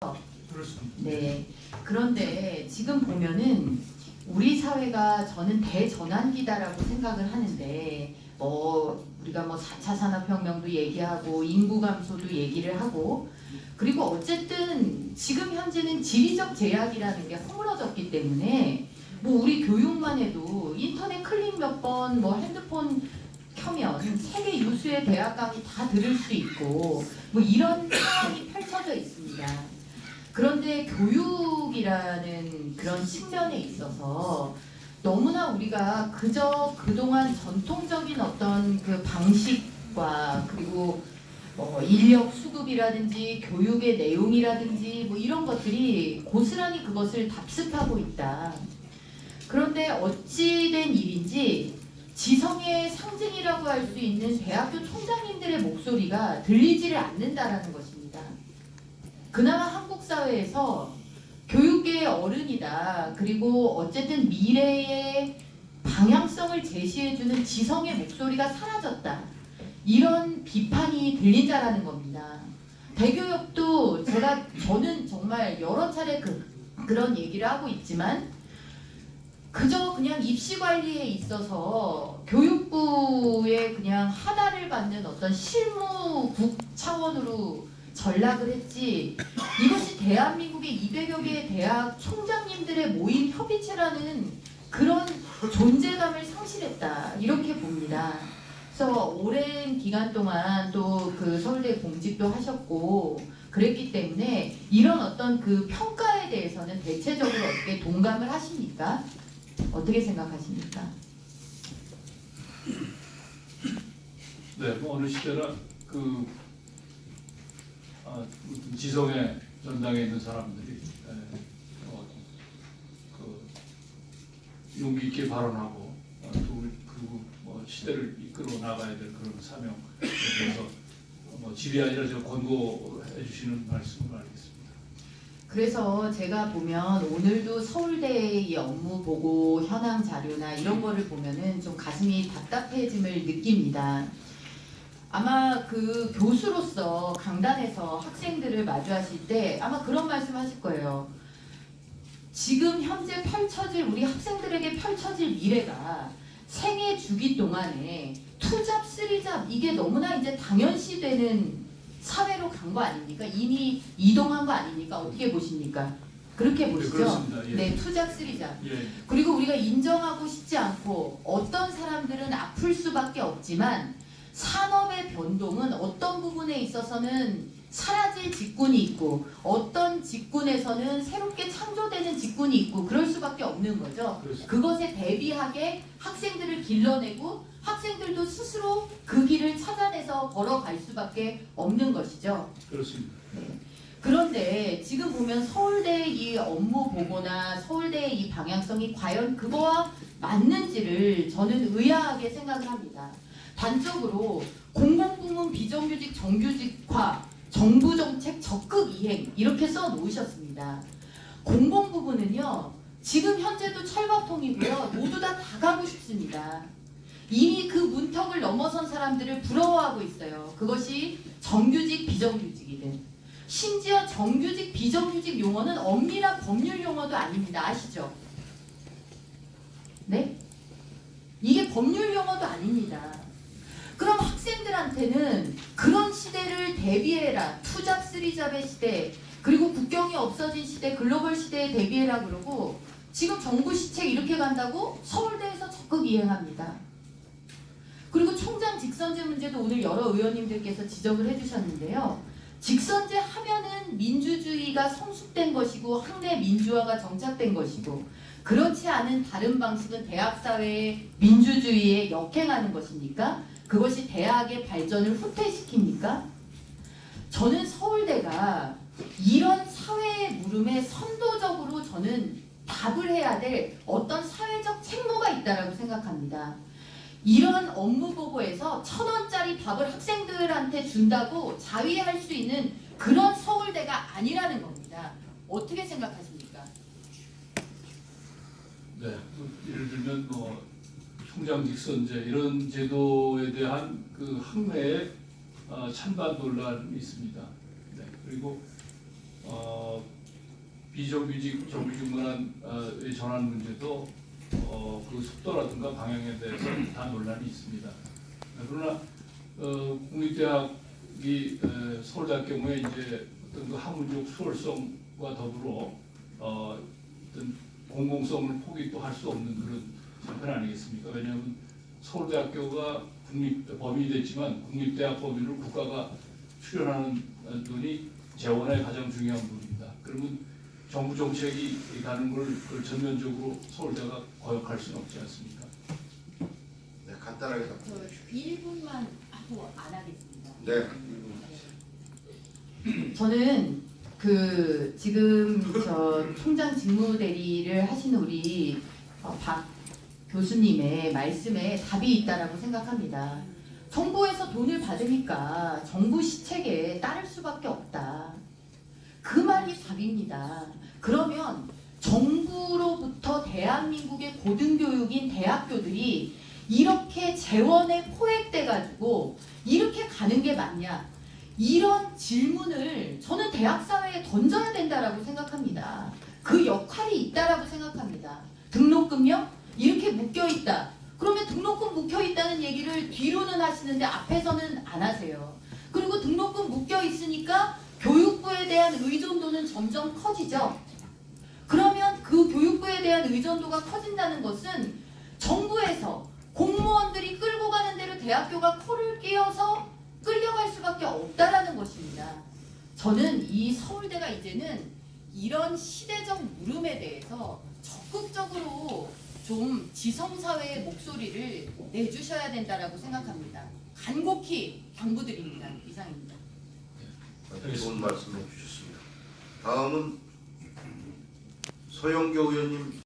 그렇습니다. 네. 그런데 지금 보면은 우리 사회가 저는 대전환기다라고 생각을 하는데 우리가 4차 산업혁명도 얘기하고 인구 감소도 얘기를 하고 그리고 어쨌든 지금 현재는 지리적 제약이라는 게 허물어졌기 때문에 우리 교육만 해도 인터넷 클릭 몇 번 핸드폰 켜면 세계 유수의 대학 강의 다 들을 수 있고 이런 상황이 펼쳐져 있습니다. 그런데 교육이라는 그런 측면에 있어서 너무나 우리가 그저 그동안 전통적인 어떤 그 방식과 그리고 인력 수급이라든지 교육의 내용이라든지 이런 것들이 고스란히 그것을 답습하고 있다. 그런데 어찌된 일인지 지성의 상징이라고 할 수 있는 대학교 총장님들의 목소리가 들리지를 않는다라는 것입니다. 그나마 한국 사회에서 교육계의 어른이다. 그리고 어쨌든 미래의 방향성을 제시해주는 지성의 목소리가 사라졌다. 이런 비판이 들린다라는 겁니다. 대교역도 저는 정말 여러 차례 그런 얘기를 하고 있지만 그저 그냥 입시 관리에 있어서 교육부에 그냥 하나를 받는 어떤 실무국 차원으로 전락을 했지 이것이 대한민국의 200여 개의 대학 총장님들의 모임 협의체라는 그런 존재감을 상실했다 이렇게 봅니다. 그래서 오랜 기간 동안 또 그 서울대 공직도 하셨고 그랬기 때문에 이런 어떤 그 평가에 대해서는 대체적으로 어떻게 동감을 하십니까? 어떻게 생각하십니까? 네, 어느 시대나 지성의 전당에 있는 사람들이 용기 있게 발언하고 그리고 시대를 이끌어 나가야 될 그런 사명에 대해서 질이 아니라 저 권고해 주시는 말씀을 알겠습니다. 그래서 제가 보면 오늘도 서울대의 업무 보고 현황 자료나 이런 거를 보면은 좀 가슴이 답답해짐을 느낍니다. 아마 그 교수로서 강단에서 학생들을 마주하실 때 아마 그런 말씀하실 거예요. 지금 현재 우리 학생들에게 펼쳐질 미래가 생애 주기 동안에 투잡, 쓰리잡 이게 너무나 이제 당연시되는 사회로 간 거 아닙니까? 이미 이동한 거 아닙니까? 어떻게 보십니까? 그렇게 보시죠? 그렇습니다. 예. 네, 투잡, 쓰리잡. 예. 그리고 우리가 인정하고 싶지 않고 어떤 사람들은 아플 수밖에 없지만 산업의 변동은 어떤 부분에 있어서는 사라질 직군이 있고 어떤 직군에서는 새롭게 창조되는 직군이 있고 그럴 수밖에 없는 거죠. 그렇습니다. 그것에 대비하게 학생들을 길러내고 학생들도 스스로 그 길을 찾아내서 걸어갈 수밖에 없는 것이죠. 그렇습니다. 네. 그런데 지금 보면 서울대의 이 업무 보고나 서울대의 이 방향성이 과연 그거와 맞는지를 저는 의아하게 생각을 합니다. 단적으로 공공부문 비정규직 정규직화 정부 정책 적극 이행 이렇게 써 놓으셨습니다. 공공부문은요 지금 현재도 철밥통이고요 모두 다 가고 싶습니다. 이미 그 문턱을 넘어선 사람들을 부러워하고 있어요. 그것이 정규직 비정규직이든 심지어 정규직 비정규직 용어는 엄밀한 법률 용어도 아닙니다. 아시죠? 네? 이게 법률 용어도 아닙니다. 그럼 학생들한테는 그런 시대를 대비해라. 투잡, 쓰리잡의 시대, 그리고 국경이 없어진 시대, 글로벌 시대에 대비해라 그러고 지금 정부 시책 이렇게 간다고 서울대에서 적극 이행합니다. 그리고 총장 직선제 문제도 오늘 여러 의원님들께서 지적을 해주셨는데요. 직선제 하면은 민주주의가 성숙된 것이고 학내 민주화가 정착된 것이고 그렇지 않은 다른 방식은 대학 사회의 민주주의에 역행하는 것입니까? 그것이 대학의 발전을 후퇴시킵니까? 저는 서울대가 이런 사회의 물음에 선도적으로 저는 답을 해야 될 어떤 사회적 책무가 있다고 생각합니다. 이런 업무 보고에서 1,000원짜리 밥을 학생들한테 준다고 자위할 수 있는 그런 서울대가 아니라는 겁니다. 어떻게 생각하십니까? 네, 예를 들면 총장 직선제 이런 제도에 대한 그 학내의 찬반 논란이 있습니다. 네, 그리고 비정규직 정규직 문화의 전환 문제도 그 속도라든가 방향에 대해서 다 논란이 있습니다. 그러나 국립대학이 서울대학 경우에 이제 어떤 그 학문적 수월성과 더불어 어떤 공공성을 포기 또 할 수 없는 그런 형편 아니겠습니까? 왜냐하면 서울대학교가 법인이 됐지만 국립대학 법인을 국가가 출연하는 돈이 재원의 가장 중요한 부분입니다. 그러면 정부 정책이 가는 걸 그걸 전면적으로 서울대가 거역할 수는 없지 않습니까? 네, 간단하게 답. 저 1분만 하고 안 하겠습니다. 네. 저는 그 지금 저 총장 직무대리를 하시는 우리 박 교수님의 말씀에 답이 있다라고 생각합니다. 정부에서 돈을 받으니까 정부 시책에 따를 수밖에 없다. 그 말이 답입니다. 그러면 정부로부터 대한민국의 고등교육인 대학교들이 이렇게 재원에 포획돼가지고 이렇게 가는 게 맞냐? 이런 질문을 저는 대학 사회에 던져야 된다라고 생각합니다. 그 역할이 있다라고 생각합니다. 등록금요? 이렇게 묶여 있다. 그러면 등록금 묶여 있다는 얘기를 뒤로는 하시는데 앞에서는 안 하세요. 그리고 등록금 묶여 있으니까 교육부에 대한 의존도는 점점 커지죠. 그러면 그 교육부에 대한 의존도가 커진다는 것은 정부에서 공무원들이 끌고 가는 대로 대학교가 코를 끼어서 끌려갈 수밖에 없다라는 것입니다. 저는 이 서울대가 이제는 이런 시대적 물음에 대해서 적극적으로 좀 지성사회의 목소리를 내주셔야 된다라고 생각합니다. 간곡히 당부드립니다. 이상입니다. 좋은 말씀해 주셨습니다. 다음은 서영교 의원님